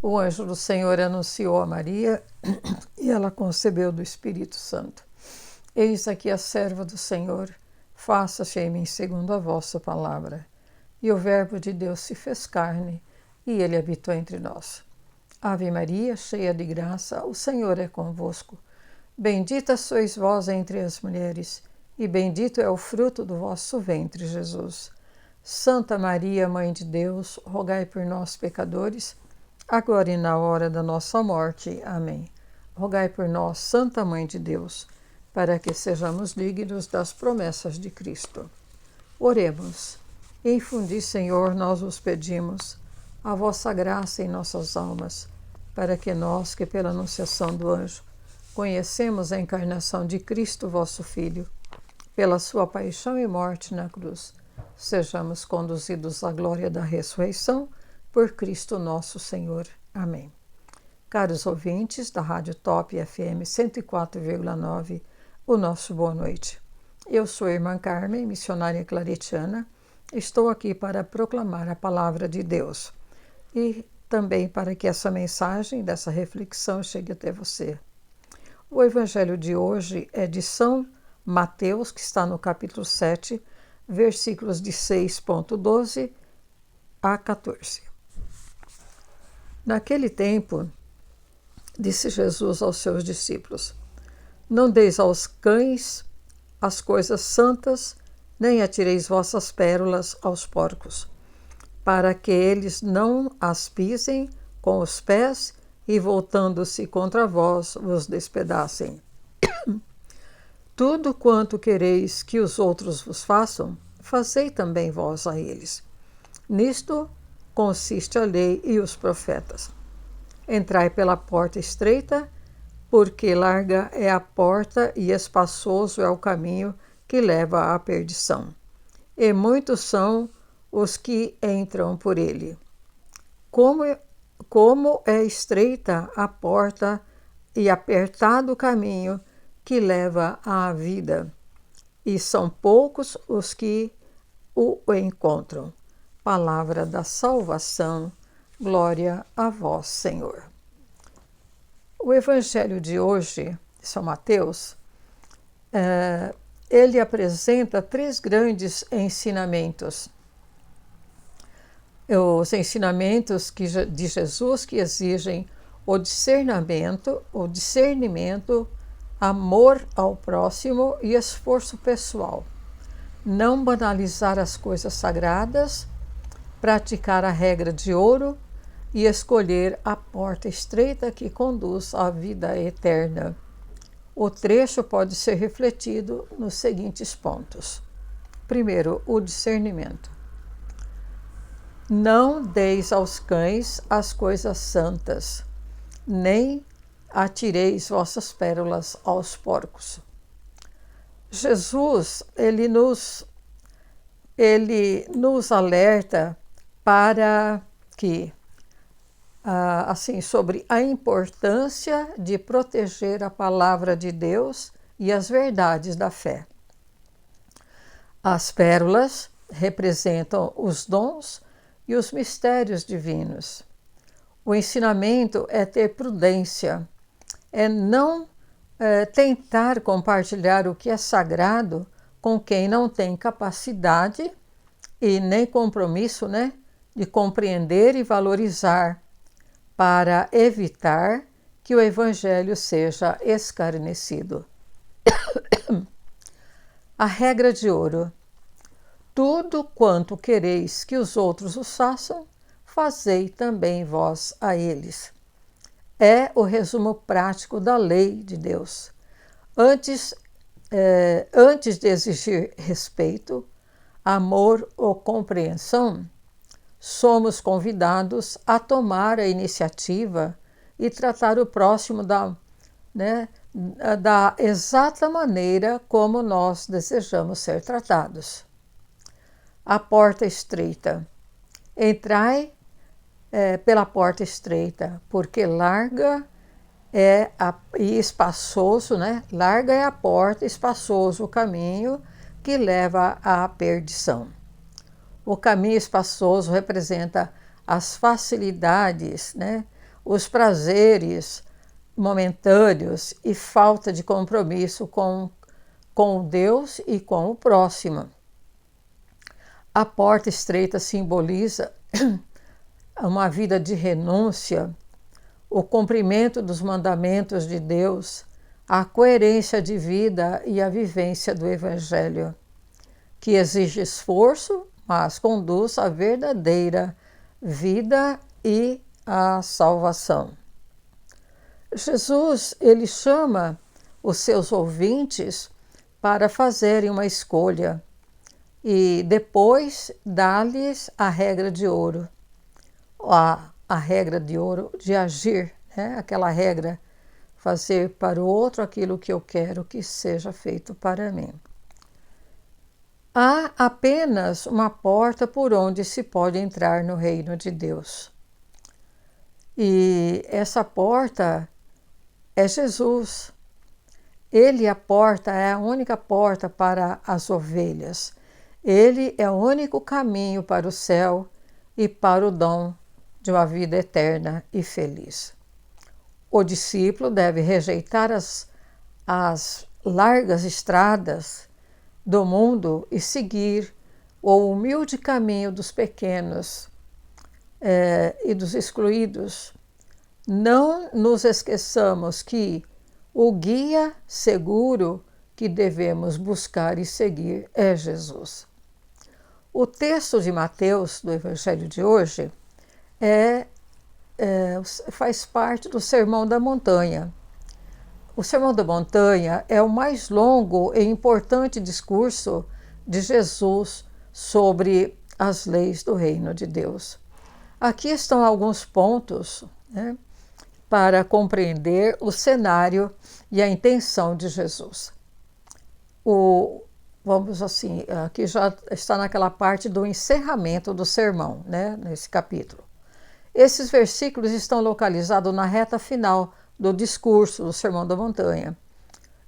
O anjo do Senhor anunciou a Maria e ela concebeu do Espírito Santo. Eis aqui a serva do Senhor, faça-se em mim segundo a vossa palavra. E o Verbo de Deus se fez carne e ele habitou entre nós. Ave Maria, cheia de graça, o Senhor é convosco. Bendita sois vós entre as mulheres, e bendito é o fruto do vosso ventre, Jesus. Santa Maria, Mãe de Deus, rogai por nós, pecadores, agora e na hora da nossa morte. Amém. Rogai por nós, Santa Mãe de Deus, para que sejamos dignos das promessas de Cristo. Oremos. Infundi, Senhor, nós vos pedimos, a vossa graça em nossas almas, para que nós, que pela anunciação do anjo, conhecemos a encarnação de Cristo, vosso Filho, pela sua paixão e morte na cruz, sejamos conduzidos à glória da ressurreição, por Cristo nosso Senhor. Amém. Caros ouvintes da Rádio Top FM 104,9, o nosso boa noite. Eu sou a irmã Carmen, missionária claretiana. Estou aqui para proclamar a palavra de Deus e também para que essa mensagem dessa reflexão chegue até você. O evangelho de hoje é de São Mateus, que está no capítulo 7, versículos de 6,12 a 14. Naquele tempo, disse Jesus aos seus discípulos: Não deis aos cães as coisas santas, nem atireis vossas pérolas aos porcos, para que eles não as pisem com os pés e, voltando-se contra vós, vos despedacem. Tudo quanto quereis que os outros vos façam, fazei também vós a eles. Nisto consiste a lei e os profetas. Entrai pela porta estreita, porque larga é a porta e espaçoso é o caminho que leva à perdição. E muitos são os que entram por ele. Como é estreita a porta e apertado o caminho que leva à vida, e são poucos os que o encontram. Palavra da salvação, glória a vós, Senhor. O evangelho de hoje, de São Mateus, ele apresenta três grandes ensinamentos. Os ensinamentos de Jesus que exigem o discernimento, amor ao próximo e esforço pessoal. Não banalizar as coisas sagradas, praticar a regra de ouro e escolher a porta estreita que conduz à vida eterna. O trecho pode ser refletido nos seguintes pontos. Primeiro, o discernimento. Não deis aos cães as coisas santas, nem atireis vossas pérolas aos porcos. Jesus, ele nos alerta para que, sobre a importância de proteger a palavra de Deus e as verdades da fé. As pérolas representam os dons e os mistérios divinos. O ensinamento é ter prudência, é não tentar compartilhar o que é sagrado com quem não tem capacidade e nem compromisso, de compreender e valorizar, para evitar que o evangelho seja escarnecido. A regra de ouro. Tudo quanto quereis que os outros os façam, fazei também vós a eles. É o resumo prático da lei de Deus. Antes de exigir respeito, amor ou compreensão, somos convidados a tomar a iniciativa e tratar o próximo da exata maneira como nós desejamos ser tratados. A porta estreita. Entrai pela porta estreita, porque larga e espaçoso, larga é a porta, espaçoso o caminho que leva à perdição. O caminho espaçoso representa as facilidades, os prazeres momentâneos e falta de compromisso com Deus e com o próximo. A porta estreita simboliza uma vida de renúncia, o cumprimento dos mandamentos de Deus, a coerência de vida e a vivência do Evangelho, que exige esforço, mas conduz à verdadeira vida e à salvação. Jesus, ele chama os seus ouvintes para fazerem uma escolha e depois dá-lhes a regra de ouro, a regra de ouro de agir, né? Aquela regra, fazer para o outro aquilo que eu quero que seja feito para mim. Há apenas uma porta por onde se pode entrar no reino de Deus. E essa porta é Jesus. Ele, a porta, é a única porta para as ovelhas. Ele é o único caminho para o céu e para o dom de uma vida eterna e feliz. O discípulo deve rejeitar as largas estradas do mundo e seguir o humilde caminho dos pequenos e dos excluídos. Não nos esqueçamos que o guia seguro que devemos buscar e seguir é Jesus. O texto de Mateus, do Evangelho de hoje, faz parte do Sermão da Montanha. O Sermão da Montanha é o mais longo e importante discurso de Jesus sobre as leis do reino de Deus. Aqui estão alguns pontos, né, para compreender o cenário e a intenção de Jesus. Vamos assim, aqui já está naquela parte do encerramento do sermão, né, nesse capítulo. Esses versículos estão localizados na reta final do discurso do Sermão da Montanha.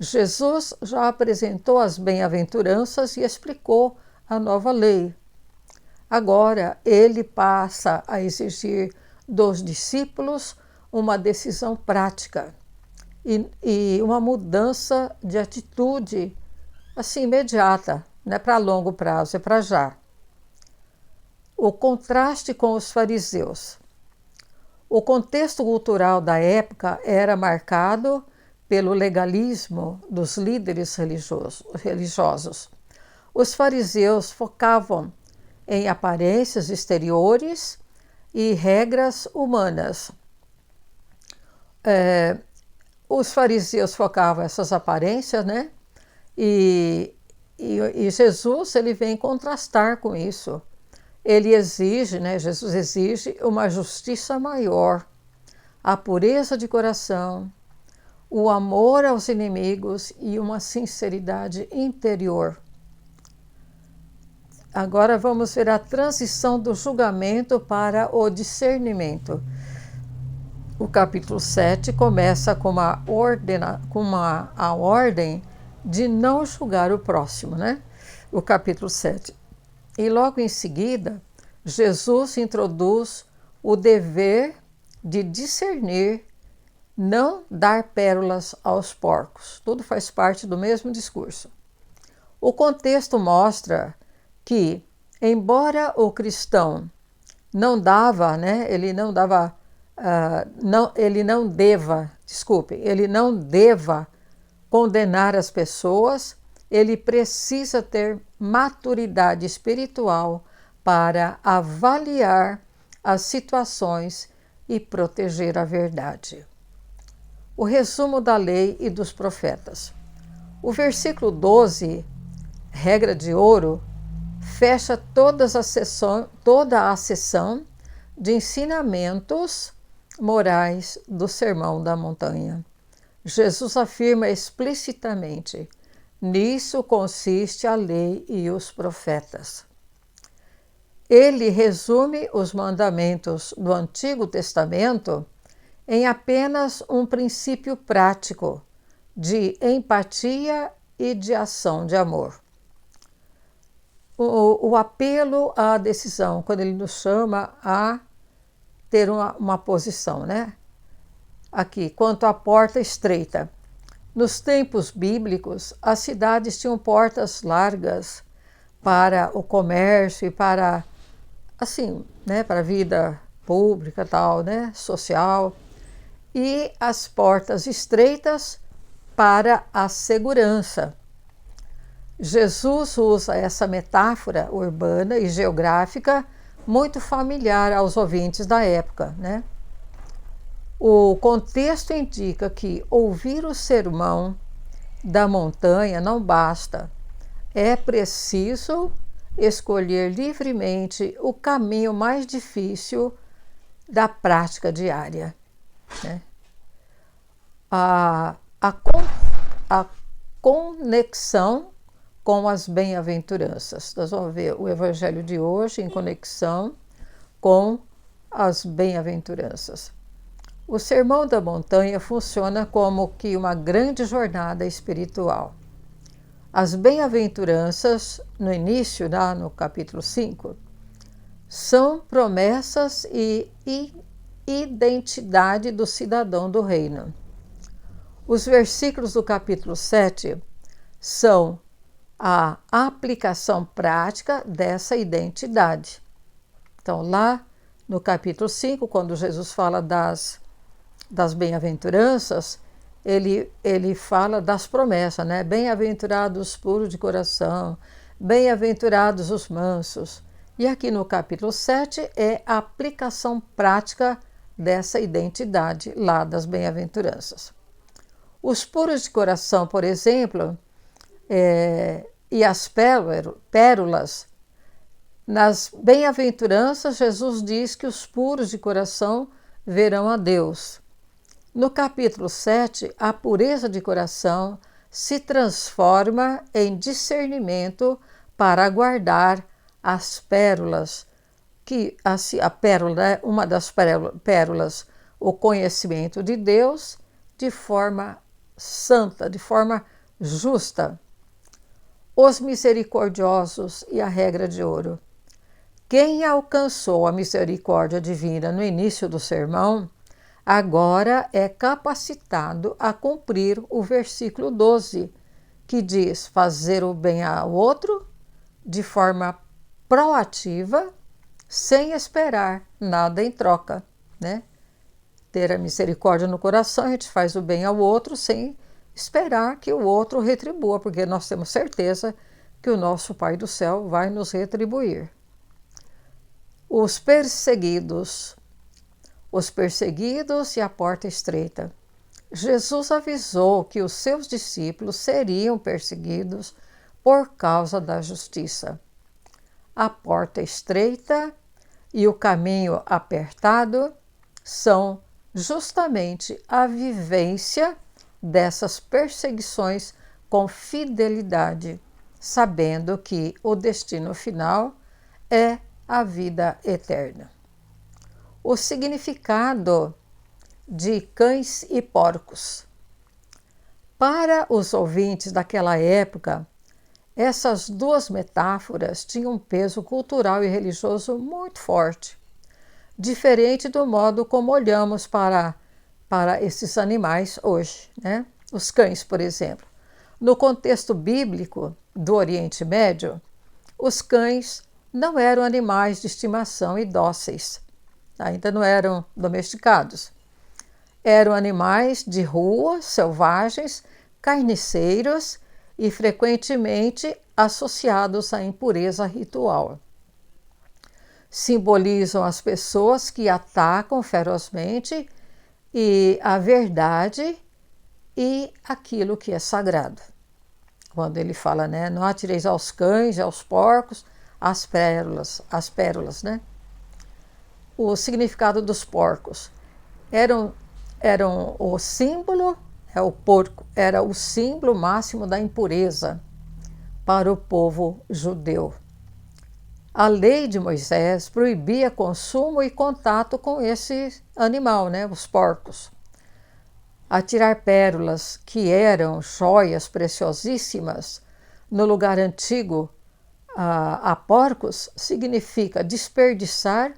Jesus já apresentou as bem-aventuranças e explicou a nova lei. Agora, ele passa a exigir dos discípulos uma decisão prática e uma mudança de atitude assim imediata, não é para longo prazo, é para já. O contraste com os fariseus. O contexto cultural da época era marcado pelo legalismo dos líderes religiosos. Os fariseus focavam em aparências exteriores e regras humanas. Os fariseus focavam essas aparências, né? E Jesus, ele vem contrastar com isso. Ele exige, né? Jesus exige uma justiça maior, a pureza de coração, o amor aos inimigos e uma sinceridade interior. Agora vamos ver a transição do julgamento para o discernimento. O capítulo 7 começa com a ordem de não julgar o próximo, né? O capítulo 7. E logo em seguida, Jesus introduz o dever de discernir, não dar pérolas aos porcos. Tudo faz parte do mesmo discurso. O contexto mostra que, embora o cristão não dava, né, ele não deva condenar as pessoas, ele precisa ter maturidade espiritual para avaliar as situações e proteger a verdade. O resumo da lei e dos profetas. O versículo 12, regra de ouro, fecha toda a sessão de ensinamentos morais do Sermão da Montanha. Jesus afirma explicitamente: nisso consiste a lei e os profetas. Ele resume os mandamentos do Antigo Testamento em apenas um princípio prático de empatia e de ação de amor. O apelo à decisão, quando ele nos chama a ter uma posição, né? aqui, quanto à porta estreita. Nos tempos bíblicos, as cidades tinham portas largas para o comércio e para, assim, né, para a vida pública, tal, né, social, e as portas estreitas para a segurança. Jesus usa essa metáfora urbana e geográfica muito familiar aos ouvintes da época, né? O contexto indica que ouvir o sermão da montanha não basta. É preciso escolher livremente o caminho mais difícil da prática diária, né? A conexão com as bem-aventuranças. Nós vamos ver o evangelho de hoje em conexão com as bem-aventuranças. O Sermão da Montanha funciona como que uma grande jornada espiritual. As bem-aventuranças, no início, no capítulo 5, são promessas e identidade do cidadão do reino. Os versículos do capítulo 7 são a aplicação prática dessa identidade. Então, lá no capítulo 5, quando Jesus fala das bem-aventuranças, ele fala das promessas, né? Bem-aventurados os puros de coração, bem-aventurados os mansos. E aqui no capítulo 7 é a aplicação prática dessa identidade lá das bem-aventuranças. Os puros de coração, por exemplo, e as pérolas, nas bem-aventuranças, Jesus diz que os puros de coração verão a Deus. No capítulo 7, a pureza de coração se transforma em discernimento para guardar as pérolas, que a pérola, uma das pérolas, o conhecimento de Deus de forma santa, de forma justa. Os misericordiosos e a regra de ouro. Quem alcançou a misericórdia divina no início do sermão, agora é capacitado a cumprir o versículo 12, que diz fazer o bem ao outro de forma proativa, sem esperar nada em troca, né? Ter a misericórdia no coração, a gente faz o bem ao outro sem esperar que o outro retribua, porque nós temos certeza que o nosso Pai do céu vai nos retribuir. Os perseguidos e a porta estreita. Jesus avisou que os seus discípulos seriam perseguidos por causa da justiça. A porta estreita e o caminho apertado são justamente a vivência dessas perseguições com fidelidade, sabendo que o destino final é a vida eterna. O significado de cães e porcos. Para os ouvintes daquela época, essas duas metáforas tinham um peso cultural e religioso muito forte, diferente do modo como olhamos para esses animais hoje, né? Os cães, por exemplo. No contexto bíblico do Oriente Médio, os cães não eram animais de estimação e dóceis, ainda não eram domesticados. Eram animais de rua, selvagens, carniceiros e frequentemente associados à impureza ritual. Simbolizam as pessoas que atacam ferozmente e a verdade e aquilo que é sagrado. Quando ele fala, né, não atireis aos cães, aos porcos, as pérolas, né? O significado dos porcos eram o símbolo, o porco era o símbolo máximo da impureza para o povo judeu. A lei de Moisés proibia consumo e contato com esse animal, né, os porcos. Atirar pérolas, que eram joias preciosíssimas, no lugar antigo a porcos, significa desperdiçar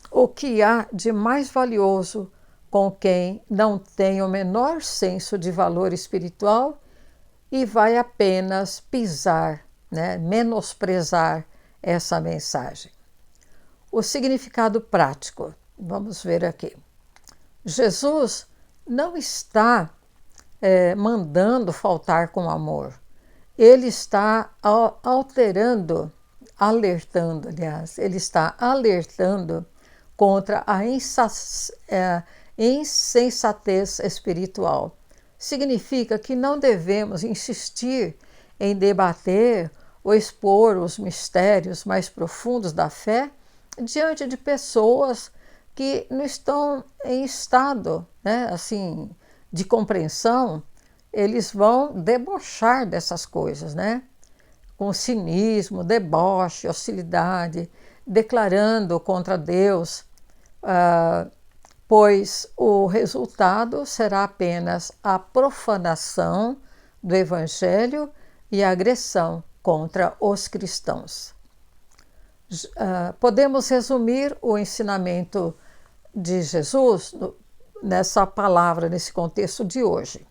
o que há de mais valioso com quem não tem o menor senso de valor espiritual e vai apenas pisar, né, menosprezar essa mensagem. O significado prático, vamos ver aqui. Jesus não está mandando faltar com amor. Ele está ele está alertando contra a insensatez espiritual. Significa que não devemos insistir em debater ou expor os mistérios mais profundos da fé diante de pessoas que não estão em estado, né, assim, de compreensão. Eles vão debochar dessas coisas, né? Com cinismo, deboche, hostilidade, declarando contra Deus, pois o resultado será apenas a profanação do Evangelho e a agressão contra os cristãos. Podemos resumir o ensinamento de Jesus nessa palavra, nesse contexto de hoje.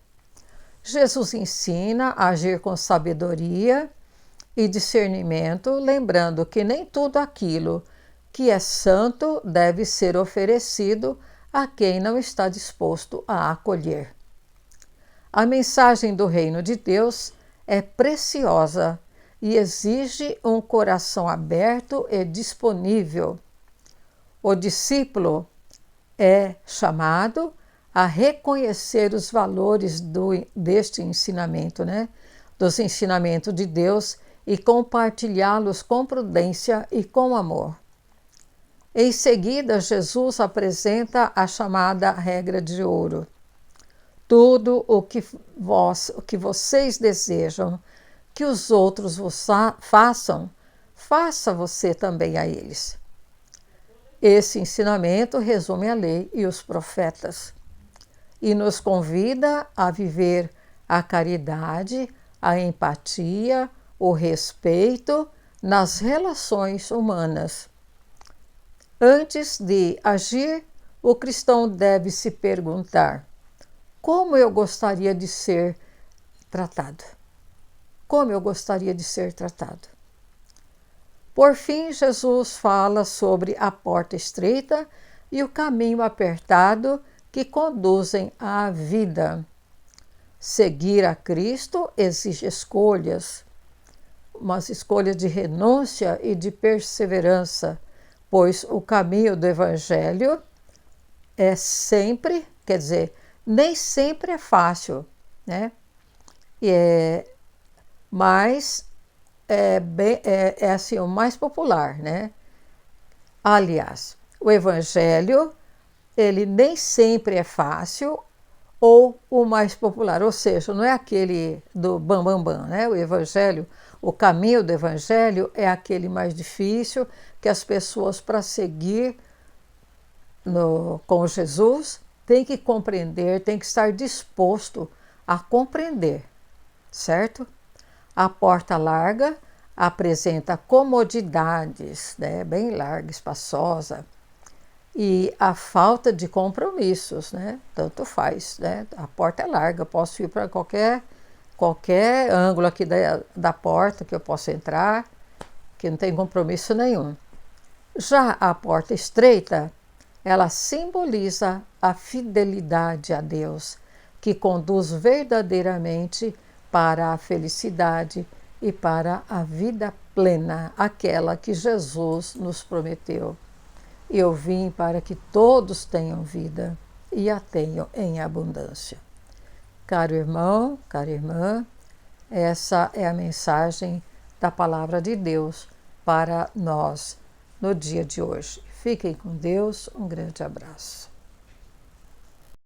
Jesus ensina a agir com sabedoria e discernimento, lembrando que nem tudo aquilo que é santo deve ser oferecido a quem não está disposto a acolher. A mensagem do Reino de Deus é preciosa e exige um coração aberto e disponível. O discípulo é chamado a reconhecer os valores deste ensinamento, né? Dos ensinamentos de Deus e compartilhá-los com prudência e com amor. Em seguida, Jesus apresenta a chamada regra de ouro. Tudo o que vocês desejam que os outros vos façam, faça você também a eles. Esse ensinamento resume a lei e os profetas e nos convida a viver a caridade, a empatia, o respeito nas relações humanas. Antes de agir, o cristão deve se perguntar: como eu gostaria de ser tratado? Como eu gostaria de ser tratado? Por fim, Jesus fala sobre a porta estreita e o caminho apertado que conduzem à vida. Seguir a Cristo exige escolhas, umas escolhas de renúncia e de perseverança, pois o caminho do Evangelho é sempre, quer dizer, nem sempre é fácil, né? Mas é assim, o mais popular, né? Aliás, o Evangelho, ele nem sempre é fácil ou o mais popular, ou seja, não é aquele do bam, bam, bam, né? O Evangelho, o caminho do Evangelho é aquele mais difícil, que as pessoas, para seguir com Jesus, têm que compreender, têm que estar disposto a compreender, certo? A porta larga apresenta comodidades, né? Bem larga, espaçosa, e a falta de compromissos, né? Tanto faz, né? A porta é larga, eu posso ir para qualquer ângulo aqui da porta que eu posso entrar, que não tem compromisso nenhum. Já a porta estreita, ela simboliza a fidelidade a Deus, que conduz verdadeiramente para a felicidade e para a vida plena, aquela que Jesus nos prometeu. Eu vim para que todos tenham vida e a tenham em abundância. Caro irmão, cara irmã, essa é a mensagem da palavra de Deus para nós no dia de hoje. Fiquem com Deus, um grande abraço.